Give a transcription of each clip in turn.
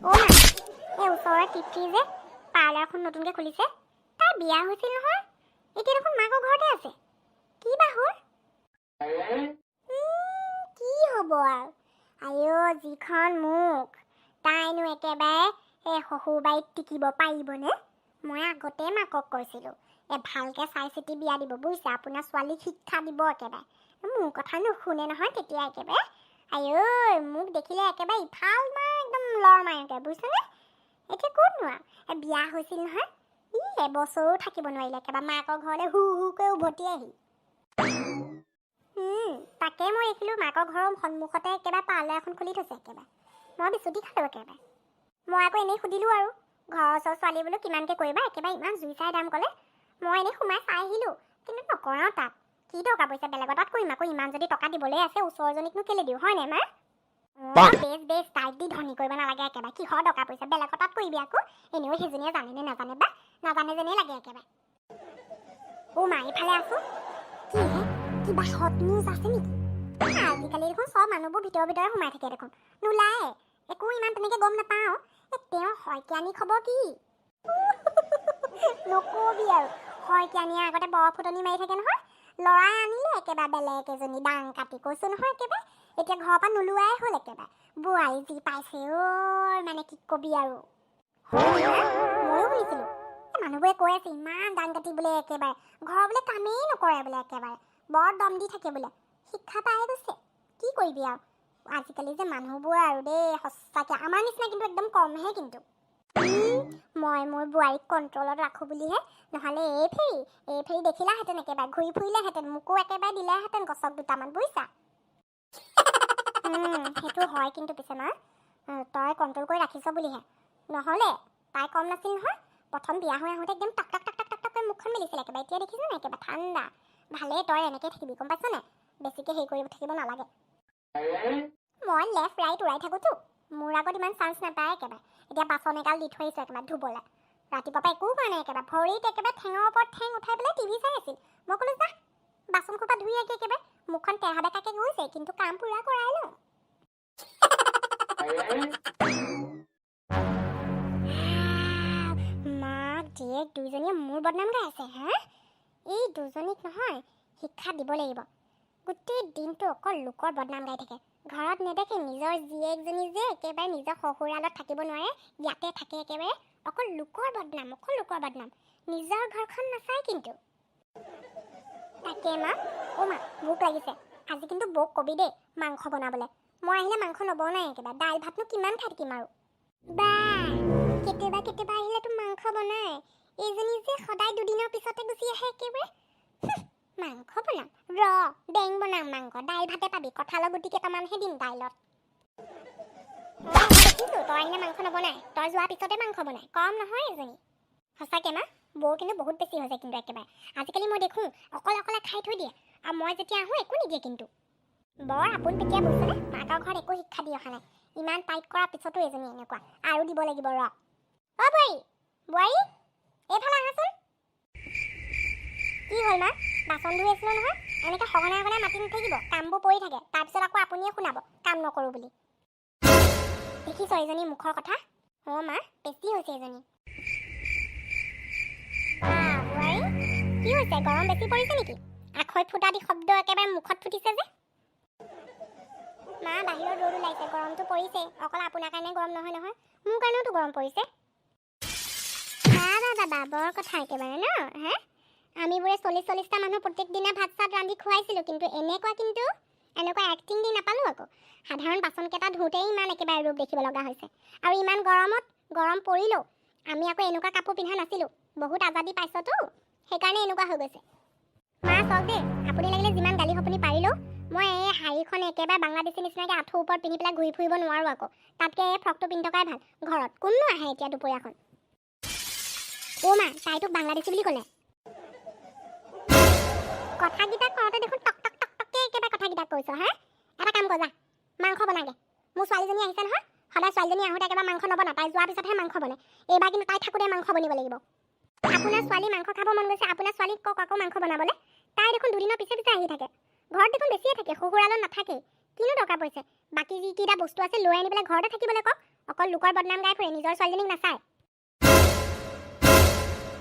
অ' মা, এই ওচৰৰ টিপি যে পাৰ্লাৰ এখন নতুনকৈ খুলিছে, তাৰ বিয়া হৈছিল নহয়। এতিয়া দেখোন মাকৰ ঘৰতে আছে। কি বা হ'ল? কি হ'ব আৰু? আইঅ' যিখন মুখ, তাইনো একেবাৰে এই শহুৰবাৰীত টিকিব পাৰিবনে? মই আগতে মাকক কৈছিলোঁ, ভালকৈ চাই চিতি বিয়া দিব বুজিছে, আপোনাৰ ছোৱালীক শিক্ষা দিব একেবাৰে। মোৰ কথা নুশুনে নহয় তেতিয়া একেবাৰে। আইঅ' মোক দেখিলে একেবাৰে ইফাল মাৰ একদম লৰ মাৰকে বুজিছেনে? এতিয়া ক'তনো আৰু বিয়া হৈছিল নহয়, এবছৰো থাকিব নোৱাৰিলে, একেবাৰে মাকৰ ঘৰলৈ হুকৈ উভতি আহিল। তাকে মই দেখিলোঁ মাকৰ ঘৰৰ সন্মুখতে একেবাৰে পাৰ্লাৰ এখন খুলি থৈছে একেবাৰে। মই বিচুতি খালোঁ একেবাৰে। মই আকৌ এনেই সুধিলোঁ আৰু ঘৰৰ ওচৰৰ ছোৱালী বোলো কিমানকৈ কৰিবা, একেবাৰে ইমান জুই চাই দাম ক'লে। মই এনেই সোমাই চাই আহিলোঁ, কিন্তু নকৰাওঁ তাত। কি টকা পইচা বেলেগৰ তাত কৰিম, আকৌ ইমান যদি টকা দিবলৈ আছে ওচৰজনীকনো কেলৈ দিওঁ হয়নে মা? বেছ তাইক দি ধনী কৰিব নালাগে একেবাৰে। কিহৰ টকা পইচা বেলেগৰ তাত কৰিবি আকৌ, এনেও সেইজনীয়ে জানেনে নাজানে বা, নাজানে যেনেই লাগে একেবাৰে। অ' মা এইফালে আছোঁ। কিহে কিবা হট নিউজ আছে নেকি? আজিকালি দেখোন চব মানুহবোৰ ভিতৰে সোমাই থাকে দেখোন, নোলায়ে একো ইমান তেনেকৈ গম নাপাওঁ। তেওঁ শইকীয়ানী খবৰ কি? নকবি আৰু, শইকীয়ানীয়ে আগতে বৰ ফুটনি মাৰি থাকে নহয়। ল'ৰাই আনিলে একেবাৰে বেলেগ এজনী ডাং কাটি, কৈছোঁ নহয় একেবাৰে। এতিয়া ঘৰৰ পৰা নোলোৱাই হ'ল একেবাৰে। বোৱাৰী যি পাইছে মানে কি কবি আৰু। ময়ো শুনিছিলোঁ মানুহবোৰে কৈ আছে ইমান ডাং কাটি বোলে একেবাৰে, ঘৰৰ বোলে কামেই নকৰে বোলে একেবাৰে, বৰ দম দি থাকে বোলে। শিক্ষা পাই গৈছে, কি কৰিবি আৰু। আজিকালি যে মানুহবোৰ আৰু দেই সঁচাকৈ আমাৰ নিচিনা কিন্তু একদম কমহে কিন্তু। মই মোৰ বোৱাৰীক কণ্ট্ৰলত ৰাখোঁ বুলিহে, নহ'লে এই ফেৰি দেখিলাহেঁতেন একেবাৰে ঘূৰি ফুৰিলেহেঁতেন, মোকো একেবাৰে দিলেহেঁতেন গছক দুটামান বুজিছা। সেইটো হয় কিন্তু পিছে মা, তই কণ্ট্ৰল কৰি ৰাখিছ বুলিহে, নহ'লে তাই কম নাছিল নহয়। প্ৰথম বিয়া হৈ আহোঁতে একদম টাক টাক টাক টাক টাক টাক মুখখন মেলিছিল একেবাৰে, এতিয়া দেখিছ নাই একেবাৰে ঠাণ্ডা। ভালেই তই এনেকৈ থাকিবি গম পাইছ নাই, বেছিকৈ হেৰি কৰি থাকিব নালাগে। মই লেফ্ট ৰাইট উৰাই থাকোঁতো, মোৰ আগত ইমান চান্স নাপায় একেবাৰে। এতিয়া বাচন এগাল দি থৈ আহিছোঁ একেবাৰে ধুবলৈ, ৰাতিপুৱাৰ পৰা একো কৰা নাই একেবাৰে, ভৰিত একেবাৰে ঠেঙৰ ওপৰত ঠেং উঠাই পেলাই টিভি চাই আছিল। মই ক'লোঁ যা বাচন সোপা ধুই আহি একেবাৰে, মুখখন তেহা বেকাকৈ গৈছে কিন্তু কাম পূৰা কৰাই লওঁ। মাক জীয়েক দুইজনীয়ে মোৰ বদনাম গাই আছে হা? এই দুজনীক নহয় শিক্ষা দিব লাগিব। গোটেই দিনটো অকল লোকৰ বদনাম গাই থাকে, ঘৰত নেদেখে নিজৰ জীয়েকজনী যে একেবাৰে নিজৰ শহুৰালত থাকিব নোৱাৰে, ইয়াতে থাকে একেবাৰে, অকল লোকৰ বদনাম, নিজৰ ঘৰখন নাচায় কিন্তু। তাকে মা, অ' মা ভোক লাগিছে, আজি কিন্তু বৌক কবি দেই মাংস বনাবলৈ। মই আহিলে মাংস নবনাই একেবাৰে, দাইল ভাতনো কিমান খাই থাকিম আৰু। বা কেতিয়াবা আহিলেতো মাংস বনাই, এইজনী যে সদায় দুদিনৰ পিছতে গুচি আহে একেবাৰে। মাংস বনাম ডেং বনাম মাংস, দাইল ভাতে পাবি, কঁঠালৰ গুটি কেইটামানহে দিম দাইলত। দেখিছোঁ তই আহিলে মাংস নবনাই, তই যোৱাৰ পিছতে মাংস বনাই, কম নহয় এজনী। সঁচাকৈ মা বৌ কিন্তু বহুত বেছি হৈছে কিন্তু একেবাৰে। আজিকালি মই দেখোঁ অকলে খাই থৈ দিয়ে, আৰু মই যেতিয়া আহোঁ একো নিদিয়ে কিন্তু। বৰ আপোন পেটীয়া বুজিছেনে, মাকৰ ঘৰত একো শিক্ষা দি অহা নাই, ইমান টাইট কৰাৰ পিছতো এজনী এনেকুৱা, আৰু দিব লাগিব ৰ। অ' বোৱাৰী এইফালে আহাচোন। কি হ'ল মা, বাচন ধুই আছিলোঁ নহয়, এনেকৈ সঘনাই মাতি নাথাকিব, কামবোৰ পৰি থাকে, তাৰপিছত আকৌ আপুনিয়ে শুনাব কাম নকৰোঁ বুলি। দেখিছ এইজনী মুখৰ কথা, অ' মা বেছি হৈছে এজনী। বোৱাৰী কি হৈছে, গৰম বেছি পৰিছে নেকি? আখৈ ফুটা দি শব্দ একেবাৰে মুখত ফুটিছে যে। মা বাহিৰত ৰ'দ ওলাইছে, গৰমটো পৰিছে, অকল আপোনাৰ কাৰণে গৰম নহয় নহয়, মোৰ কাৰণেওতো গৰম পৰিছে। বাবা বৰ কথা একেবাৰে ন হে, আমিবোৰে 40-40টা মানুহ প্ৰত্যেক দিনা ভাত চাত ৰান্ধি খুৱাইছিলোঁ, কিন্তু এনেকুৱা এক্টিং দি নাপালোঁ আকৌ। সাধাৰণ বাচনকেইটা ধুওঁতেই ইমান একেবাৰে ৰূপ দেখিব লগা হৈছে, আৰু ইমান গৰম পৰিলেও আমি আকৌ এনেকুৱা কাপোৰ পিন্ধা নাছিলোঁ, বহুত আজাদি পাইছতো, সেইকাৰণে এনেকুৱা হৈ গৈছে। মা চাওক দেই, আপুনি লাগিলে যিমান গালি আপুনি পাৰিলেও মই এই শাৰীখন একেবাৰে বাংলাদেশী নিচিনাকৈ আঁঠুৰ ওপৰত পিন্ধি পেলাই ঘূৰি ফুৰিব নোৱাৰোঁ আকৌ, তাতকৈ এই ফ্ৰকটো পিন্ধি থকাই ভাল। ঘৰত কোননো আহে এতিয়া দুপৰীয়াখন? অ' মা তাইটোক বাংলাদেশী বুলি ক'লে। কথাকেইটা কওঁতে দেখোন টক একেবাৰে কথাকেইটা কৈছ হা? এটা কাম কৰ যা, মাংস বনাগে। মোৰ ছোৱালীজনী আহিছে নহয়, সদায় ছোৱালীজনী আহোঁতে একেবাৰে মাংস নবনা, তাই যোৱাৰ পিছতহে মাংস বনে। এইবাৰ কিন্তু তাই থাকোঁতে মাংস বনিব লাগিব। আপোনাৰ ছোৱালী মাংস খাব মন গৈছে, আপোনাৰ ছোৱালীক কওক আকৌ মাংস বনাবলৈ। তাই দেখোন দুদিনৰ পিছে আহি থাকে, ঘৰত দেখোন বেছিয়ে থাকে, শহুৰালত নাথাকে। কিনো দৰকাৰ পৰিছে বাকী যি কিটা বস্তু আছে লৈ আনি পেলাই ঘৰতে থাকিবলৈ কওক অকল লোকৰ বদনাম গাই ফুৰে নিজৰ ছোৱালীজনীক নাচায়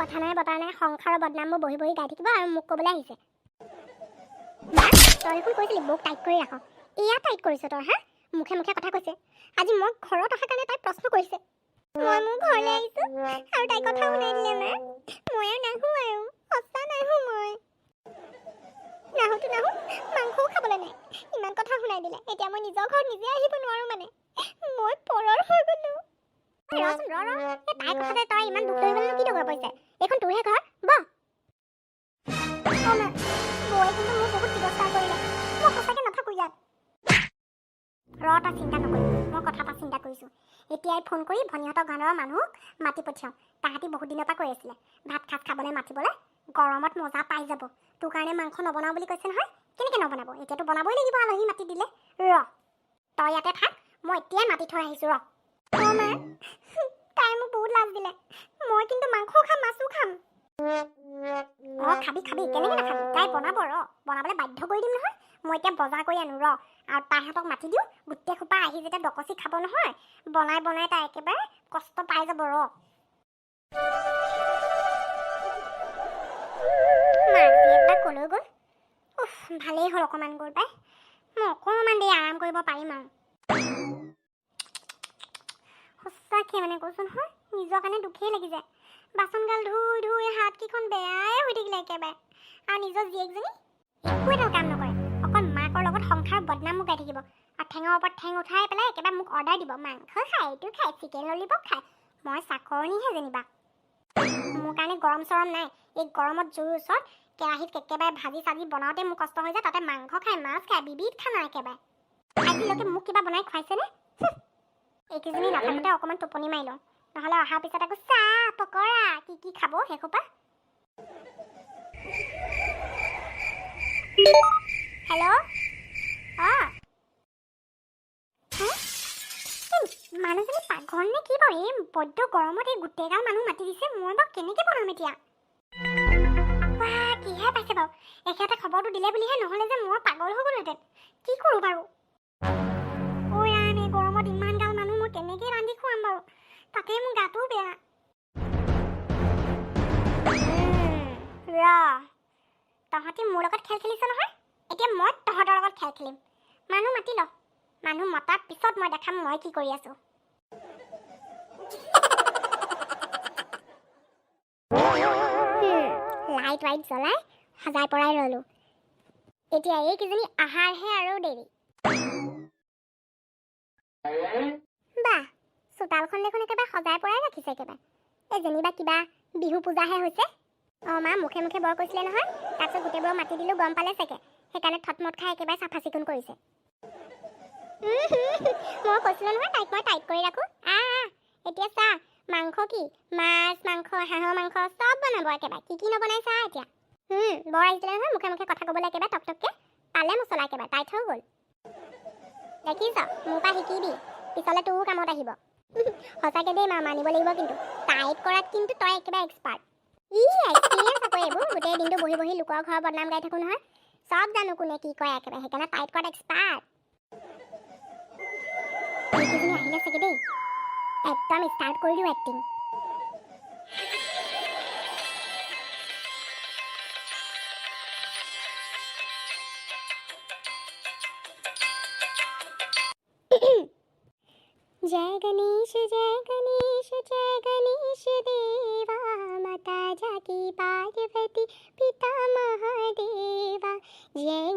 কথা নাই বতা নাই সংসাৰৰ বদনামবোৰ বহি বহি গাই থাকিব আৰু মোক ক'বলৈ আহিছে তই দেখোন কৈছিলি বৌক টাইট কৰি ৰাখ এয়া টাইট কৰিছ তই হা মুখে মুখে কথা কৈছে আজি মই ঘৰত অহাৰ কাৰণে তাই প্ৰশ্ন কৰিছে মই মোৰ ঘৰলৈ আহিছোঁ আৰু তাই কথা শুনাই দিলে মা মই আৰু নাহোঁ আৰু সঁচা নাহোঁ মই নাহোঁতো নাহোঁ মাংসও খাবলৈ নাই ইমান কথা শুনাই দিলে এতিয়া মই নিজৰ ঘৰত নিজে আহিব নোৱাৰোঁ মানে মই পৰৰ হৈ গ'লোঁ ৰচোন ৰ তাইৰ কথাতে তই ইমান দুখ ধৰিবলৈনো কি দৰকাৰ পৰিছে এইখন তোৰহে ঘৰ বহ বৌয়ে কিন্তু মোক বহুত তিৰস্কাৰ কৰিলে মই সঁচাকৈ নাথাকোঁ ইয়াত তই চিন্তা নকৰিবি মই কথা এটা চিন্তা কৰিছোঁ এতিয়াই ফোন কৰি ভনীহঁতৰ গাঁৱৰ মানুহক মাতি পঠিয়াওঁ তাহাঁতি বহুত দিনৰ পৰা কৈ আছিলে ভাত সাজ খাবলৈ মাতিবলৈ গৰমত মজা পাই যাব তোৰ কাৰণে মাংস নবনাওঁ বুলি কৈছে নহয় কেনেকৈ নবনাব এতিয়াতো বনাবই লাগিব আলহী মাতি দিলে তই ইয়াতে থাক মই এতিয়াই মাতি থৈ আহিছোঁ মা তাই মোক বহুত লাজ দিলে মই কিন্তু মাংসও খাম মাছো খাম খাবি কেনেকৈ নাখাবি তাই বনাব বনাবলৈ বাধ্য কৰি দিম নহয় মই এতিয়া বজাৰ কৰি আনো আৰু তাইহঁতক মাতি দিওঁ গোটেই সোপা আহি যেতিয়া ডকচি খাব নহয় বনাই বনাই তাই একেবাৰে কষ্ট পাই যাব মাক ক'লৈ গ'ল ভালেই হ'ল অকণমান গ'ল পাই মই অকণমান দেৰি আৰাম কৰিব পাৰিম আৰু সঁচাকৈ মানে কৈছোঁ নহয় নিজৰ কাৰণে দুখেই লাগি যায় বাচনগাল ধুই ধুই হাতকেইখন বেয়াই হৈ থাকিলে একেবাৰে আৰু নিজৰ জীয়েকজনী একো এটা কাম নকৰে অকল মাকৰ লগত সংসাৰ বদনাম মুকাই থাকিব আৰু ঠেঙৰ ওপৰত ঠেং উঠাই পেলাই একেবাৰে মোক অৰ্ডাৰ দিব মাংস খায় এইটো খায় চিকেন ললিপপ খায় মই চাকৰণিহে যেনিবা মোৰ কাৰণে গৰম চৰম নাই এই গৰমত জুইৰ ওচৰত কেৰাহীত একেবাৰে ভাজি চাজি বনাওঁতে মোৰ কষ্ট হৈ যায় তাতে মাংস খায় মাছ খায় বিবিধ খানা একেবাৰে আজিলৈকে মোক কিবা বনাই খুৱাইছেনে এইকেইজনী নাথাকোঁতে অকণমান টোপনি মাৰি লওঁ নহ'লে অহাৰ পিছত আকৌ চাহ পকৰা কি খাব সেইসোপা হেল্ল' মানুহজনী পাকঘৰ নে কি বাৰু এই বৈদ্য গৰমত এই গোটেইগাল মানুহ মাতি দিছে মই বাৰু কেনেকৈ বনাম এতিয়া কিহে পাইছে বাৰু এখেতে খবৰটো দিলে বুলিহে নহ'লে যে মই পাগল হৈ গ'লোহেঁতেন কি কৰোঁ বাৰু এই গৰমত ইমান গাল মানুহ মই কেনেকৈ ৰান্ধি খুৱাম বাৰু তাতে মোৰ গাটোও বেয়া তহঁতি মোৰ লগত খেল খেলিছ নহয় এতিয়া মই তহঁতৰ লগত খেল খেলিম মানুহ মাতি ল মানুহ মতাৰ পিছত মই দেখাম মই কি কৰি আছোঁ লাইট জ্বলাই সজাই পৰাই ৰ'লোঁ এতিয়া এইকেইজনী আহাৰহে আৰু দেৰি বাহ চোতালখন দেখোন একেবাৰে সজাই পৰাই ৰাখিছে একেবাৰে এই যেনিবা কিবা বিহু পূজাহে হৈছে মা মুখে মুখে বৰ কৈছিলে নহয় তাৰপিছত গোটেইবোৰক মাতি দিলোঁ গম পালে চাগে সেইকাৰণে থটমট খাই একেবাৰে চাফা চিকুণ কৰিছে মই কৈছিলোঁ নহয় তাইক মই টাইট কৰি ৰাখোঁ এতিয়া চা মাংস কি মাছ মাংস হাঁহৰ মাংস চব বনাব একেবাৰে কি নবনাই চা এতিয়া বৰ আহিছিলে নহয় মুখে মুখে কথা ক'বলৈ একেবাৰে টকটককৈ পালে মছলা একেবাৰে টাইট হৈ গ'ল দেখিছ মোৰ পৰা শিকিবি পিছলৈ তোৰো কামত আহিব সঁচাকৈ দেই মা মানিব লাগিব কিন্তু টাইট কৰাত কিন্তু তই একেবাৰে এক্সপাৰ্ট এক্সপিৰিয়েঞ্চ আকৌ এইবোৰ গোটেই দিনটো বহি বহি লোকৰ ঘৰৰ বদনাম গাই থাকোঁ নহয় চব জানো কোনে কি কয় একেবাৰে সেইকাৰণে টাইট কৰাত এক্সপাৰ্ট এইকেইজনী আহিলে চাগে দেই একদম ষ্টাৰ্ট কৰি দিওঁ এক্টিং जय गणेश देवा माता जाकी पार्वती पिता महादेवा जय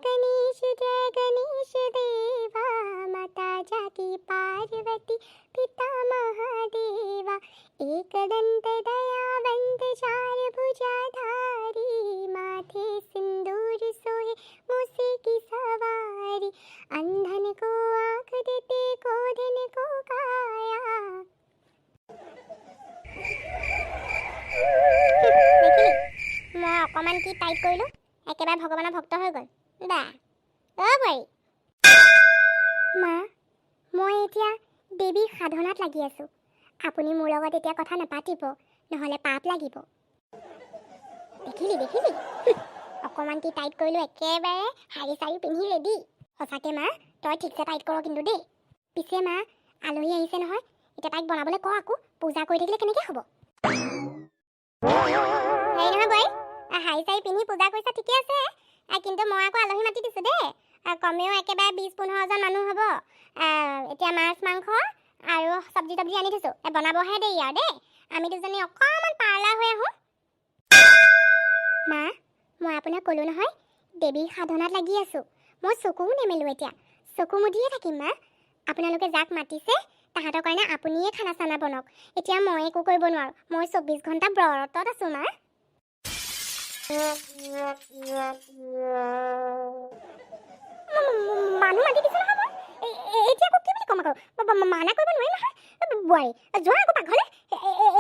गणेश देवा माता जाकी पार्वती पिता महादेवा एक दंत दयावंत चार भुजाधारी माथे सिंदूर सोहे मूसे की सवारी अंधन को आँख देते कोढ़न को काया मैं अकमान की टाइट कर एकेबारे भगवान भक्त हो गल दा भाई माँ मैं एतिया देवी साधनात लगी आसो आपुनी मोर लगत एतिया कथा नापातिब नहले पाप लागिब देखिली अकमान की टाइट कर एकेबारे हारी सारी पिंधि रेडी সঁচাকৈ মা তই ঠিকছে টাইট কৰ কিন্তু দেই। পিছে মা আলহী আহিছে নহয়, এতিয়া তাইক বনাবলৈ ক আকৌ, পূজা কৰি থাকিলে কেনেকৈ হ'ব? হেৰি নহয় বই, শাৰী চাৰী পিন্ধি পূজা কৰিছা ঠিকে আছে, কিন্তু মই আকৌ আলহী মাতি দিছোঁ দেই। কমেও একেবাৰে 20-15জন মানুহ হ'ব। এতিয়া মাছ মাংস আৰু চব্জি তব্জি আনি থৈছোঁ, বনাবহে দেৰি আৰু দেই। আমি দুজনী অকণমান পাৰ্লাৰ হৈ আহোঁ। মা মই আপোনাক ক'লোঁ নহয়, দেৱীৰ সাধনাত লাগি আছোঁ। মই চকুও নেমেলোঁ এতিয়া, চকু মুদিয়ে থাকিম মা। আপোনালোকে যাক মাতিছে তাহাঁতৰ কাৰণে আপুনিয়ে খানা চানা বনাওক। এতিয়া মই একো কৰিব নোৱাৰোঁ, মই 24 ঘণ্টা ব্ৰতত আছোঁ মা। মানুহ মাতি দিছে নহয় মই, এতিয়া আকৌ কি বুলি ক'ম আকৌ? মানা কৰিব নোৱাৰিম নহয়। বোৱাৰী যোৱা আকৌ পাকঘৰলৈ,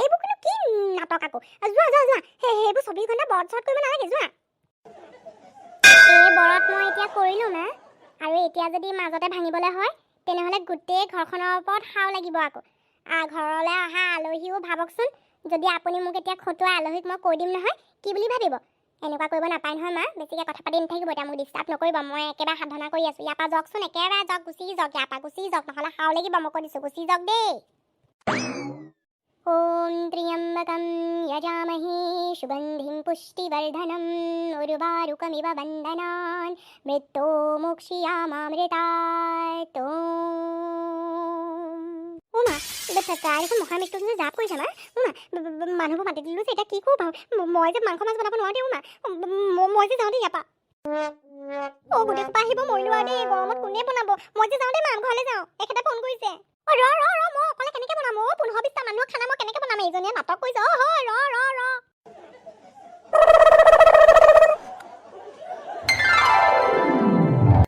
এইবোৰ কিন্তু কি নাটক আকৌ? যোৱা যোৱা যোৱা, সেইবোৰ 24 ঘণ্টা ব্ৰত চৰত কৰিব নালাগে, যোৱা। এই ব্ৰত মই এতিয়া কৰিলোঁ মা, আৰু এতিয়া যদি মাজতে ভাঙিবলৈ হয় তেনেহ'লে গোটেই ঘৰখনৰ ওপৰত সাও লাগিব আকৌ। ঘৰলৈ অহা আলহীও ভাবকচোন, যদি আপুনি মোক এতিয়া খটুৱাই আলহীক মই কৈ দিম নহয়, কি বুলি ভাবিব? এনেকুৱা কৰিব নাপায় নহয় মা, বেছিকৈ কথা পাতি নাথাকিব, এতিয়া মোক ডিষ্টাৰ্ব নকৰিব। মই একেবাৰে সাধনা কৰি আছোঁ, ইয়াৰ পৰা যাওকচোন, একেবাৰে যাওক, গুচি যাওক, ইয়াৰ পৰা গুচি যাওক, নহ'লে সাও লাগিব, মই কৈ দিছোঁ, গুচি যাওক দেই। ওম ত্ৰ্যম্বকম যজামহে সুগন্ধিম পুষ্টিবৰ্ধনম উৰ্বাৰুকমিব বন্ধনান মৃত্যুমুক্ষীয়ামামৃতাৎ। মা তাই দেখোন মহামৃত্যুঞ্জয় জাপ কৰিছে মা। মানুহবোৰ মাতি দিলোঁ যে এতিয়া কি কৰোঁ বাৰু? মই যে মাংস মাছ বনাব নোৱাৰোঁ দেই মা, মই যে যাওঁ দেই ইয়াৰ পৰা। গোটেই সোপা আহিব, মৰিলোঁ আৰু দেই, গৰমত কোনে বনাব? মই যে যাওঁ দেই মা, ঘৰলৈ যাওঁ, এখেতে ফোন কৰিছে। ৰ মই অকলে কেনেকৈ বনাম? 15-20টা মানুহৰ খানা মই কেনেকৈ বনাম? এইজনীয়ে নাটক কৰিছে। হয় ৰ।